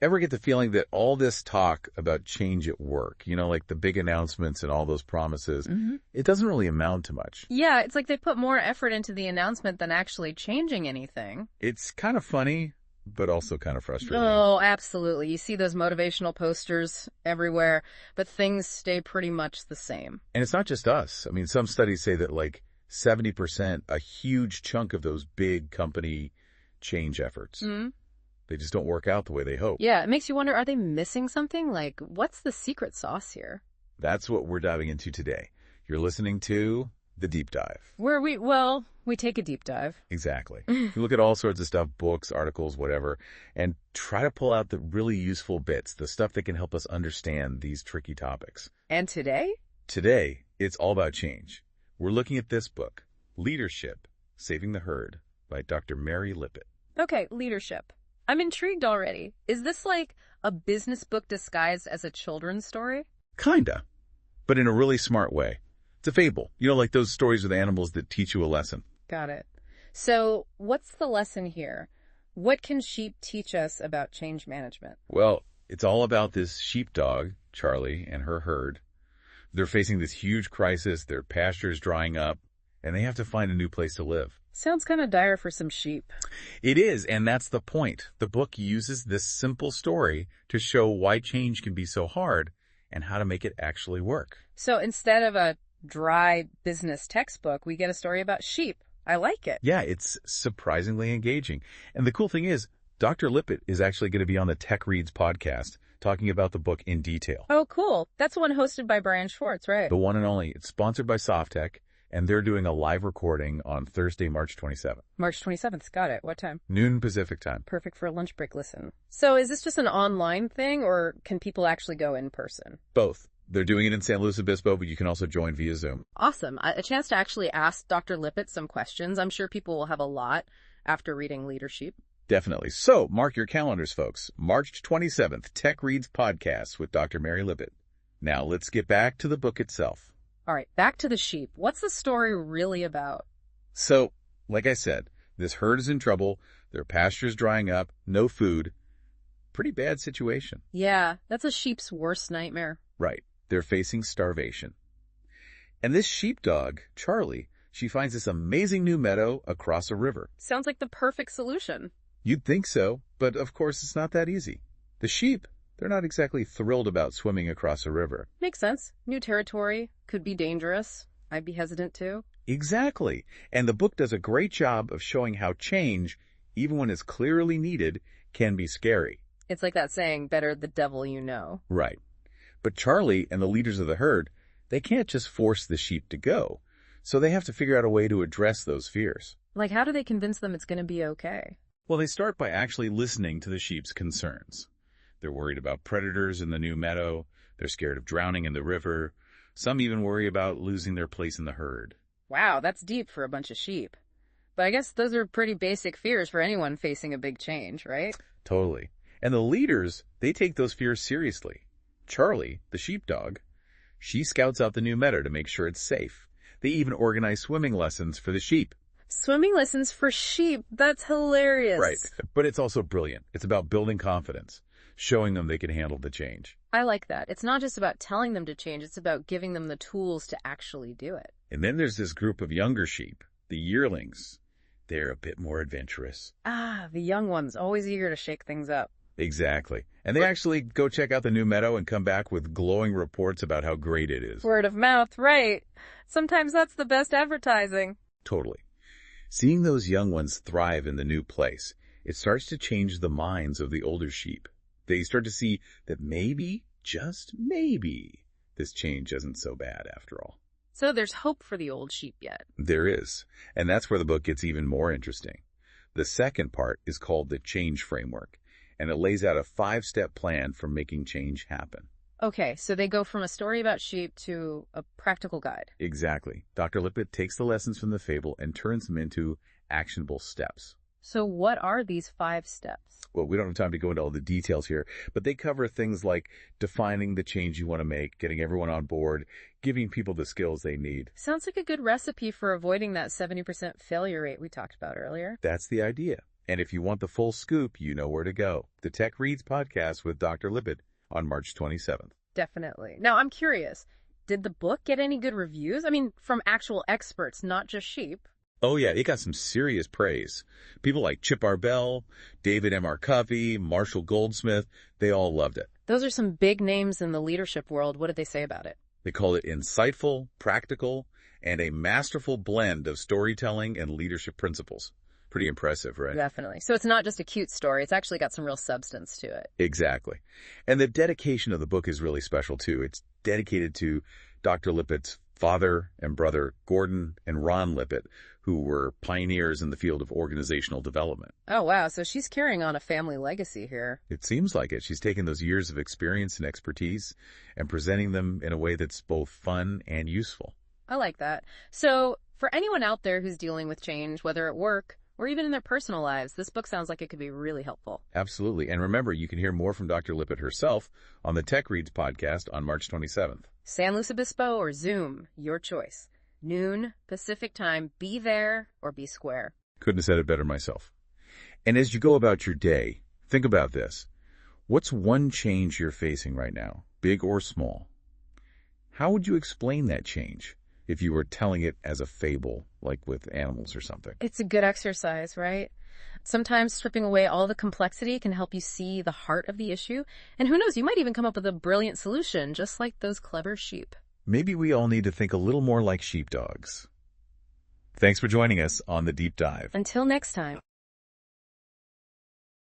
Ever get the feeling that all this talk about change at work, like the big announcements and all those promises, it doesn't really amount to much? Yeah, it's like they put more effort into the announcement than actually changing anything. It's kind of funny, but also kind of frustrating. Oh, absolutely. You see those motivational posters everywhere, but things stay pretty much the same. And it's not just us. I mean, some studies say that like 70%, a huge chunk of those big company change efforts, they just don't work out the way they hope. Yeah, it makes you wonder, are they missing something? Like, what's the secret sauce here? That's what we're diving into today. You're listening to The Deep Dive. Where we take a deep dive. Exactly. We look at all sorts of stuff, books, articles, whatever, and try to pull out the really useful bits, the stuff that can help us understand these tricky topics. And today? Today, it's all about change. We're looking at this book, Leadership, Saving the Herd, by Dr. Mary Lippitt. Okay, leadership. I'm intrigued already. Is this like a business book disguised as a children's story? Kinda, but in a really smart way. It's a fable, like those stories with animals that teach you a lesson. Got it. So what's the lesson here? What can sheep teach us about change management? Well, it's all about this sheepdog, Charlie, and her herd. They're facing this huge crisis, their pasture's drying up, and they have to find a new place to live. Sounds kind of dire for some sheep. It is, and that's the point. The book uses this simple story to show why change can be so hard and how to make it actually work. So instead of a dry business textbook, we get a story about sheep. I like it. Yeah, it's surprisingly engaging. And the cool thing is, Dr. Lippitt is actually going to be on the Tech Reads podcast talking about the book in detail. Oh, cool. That's the one hosted by Brian Schwartz, right? The one and only. It's sponsored by Softtech, and they're doing a live recording on Thursday, March 27th. March 27th. Got it. What time? Noon Pacific time. Perfect for a lunch break listen. So is this just an online thing, or can people actually go in person? Both. They're doing it in San Luis Obispo, but you can also join via Zoom. Awesome. A chance to actually ask Dr. Lippitt some questions. I'm sure people will have a lot after reading Leadersheep. Definitely. So mark your calendars, folks. March 27th, Tech Reads podcast with Dr. Mary Lippitt. Now let's get back to the book itself. All right, back to the sheep. What's the story really about? So, like I said, this herd is in trouble. Their pasture's drying up. No food. Pretty bad situation. Yeah, that's a sheep's worst nightmare. Right. They're facing starvation. And this sheepdog, Charlie, she finds this amazing new meadow across a river. Sounds like the perfect solution. You'd think so, but of course it's not that easy. The sheep, they're not exactly thrilled about swimming across a river. Makes sense. New territory. Could be dangerous. I'd be hesitant too. Exactly. And the book does a great job of showing how change, even when it's clearly needed, can be scary. It's like that saying, better the devil you know. Right. But Charlie and the leaders of the herd, they can't just force the sheep to go. So they have to figure out a way to address those fears. Like, how do they convince them it's going to be okay? Well, they start by actually listening to the sheep's concerns. They're worried about predators in the new meadow. They're scared of drowning in the river. Some even worry about losing their place in the herd. Wow, that's deep for a bunch of sheep. But I guess those are pretty basic fears for anyone facing a big change, right? Totally. And the leaders, they take those fears seriously. Charlie, the sheepdog, she scouts out the new meadow to make sure it's safe. They even organize swimming lessons for the sheep. Swimming lessons for sheep? That's hilarious. Right. But it's also brilliant. It's about building confidence, showing them they can handle the change. I like that. It's not just about telling them to change. It's about giving them the tools to actually do it. And then there's this group of younger sheep, the yearlings. They're a bit more adventurous. Ah, the young ones, always eager to shake things up. Exactly. And they actually go check out the new meadow and come back with glowing reports about how great it is. Word of mouth, right. Sometimes that's the best advertising. Totally. Seeing those young ones thrive in the new place, it starts to change the minds of the older sheep. They start to see that maybe, just maybe, this change isn't so bad after all. So there's hope for the old sheep yet. There is. And that's where the book gets even more interesting. The second part is called the Change Framework, and it lays out a 5-step plan for making change happen. Okay, so they go from a story about sheep to a practical guide. Exactly. Dr. Lippitt takes the lessons from the fable and turns them into actionable steps. So what are these 5 steps? Well, we don't have time to go into all the details here, but they cover things like defining the change you want to make, getting everyone on board, giving people the skills they need. Sounds like a good recipe for avoiding that 70% failure rate we talked about earlier. That's the idea. And if you want the full scoop, you know where to go. The Tech Reads podcast with Dr. Lippitt on March 27th. Definitely. Now, I'm curious, did the book get any good reviews? I mean, from actual experts, not just sheep. Oh yeah, it got some serious praise. People like Chip Arbell, David M. R. Covey, Marshall Goldsmith, they all loved it. Those are some big names in the leadership world. What did they say about it? They call it insightful, practical, and a masterful blend of storytelling and leadership principles. Pretty impressive, right? Definitely. So it's not just a cute story. It's actually got some real substance to it. Exactly. And the dedication of the book is really special, too. It's dedicated to Dr. Lippitt's father and brother, Gordon and Ron Lippitt, who were pioneers in the field of organizational development. Oh, wow. So she's carrying on a family legacy here. It seems like it. She's taken those years of experience and expertise and presenting them in a way that's both fun and useful. I like that. So for anyone out there who's dealing with change, whether at work or even in their personal lives, this book sounds like it could be really helpful. Absolutely. And remember, you can hear more from Dr. Lippitt herself on the Tech Reads podcast on March 27th. San Luis Obispo or Zoom, your choice. Noon Pacific time. Be there or be square. Couldn't have said it better myself. And as you go about your day, think about this. What's one change you're facing right now, big or small? How would you explain that change if you were telling it as a fable, like with animals or something? It's a good exercise, right? Sometimes stripping away all the complexity can help you see the heart of the issue. And who knows, you might even come up with a brilliant solution, just like those clever sheep. Maybe we all need to think a little more like sheepdogs. Thanks for joining us on The Deep Dive. Until next time.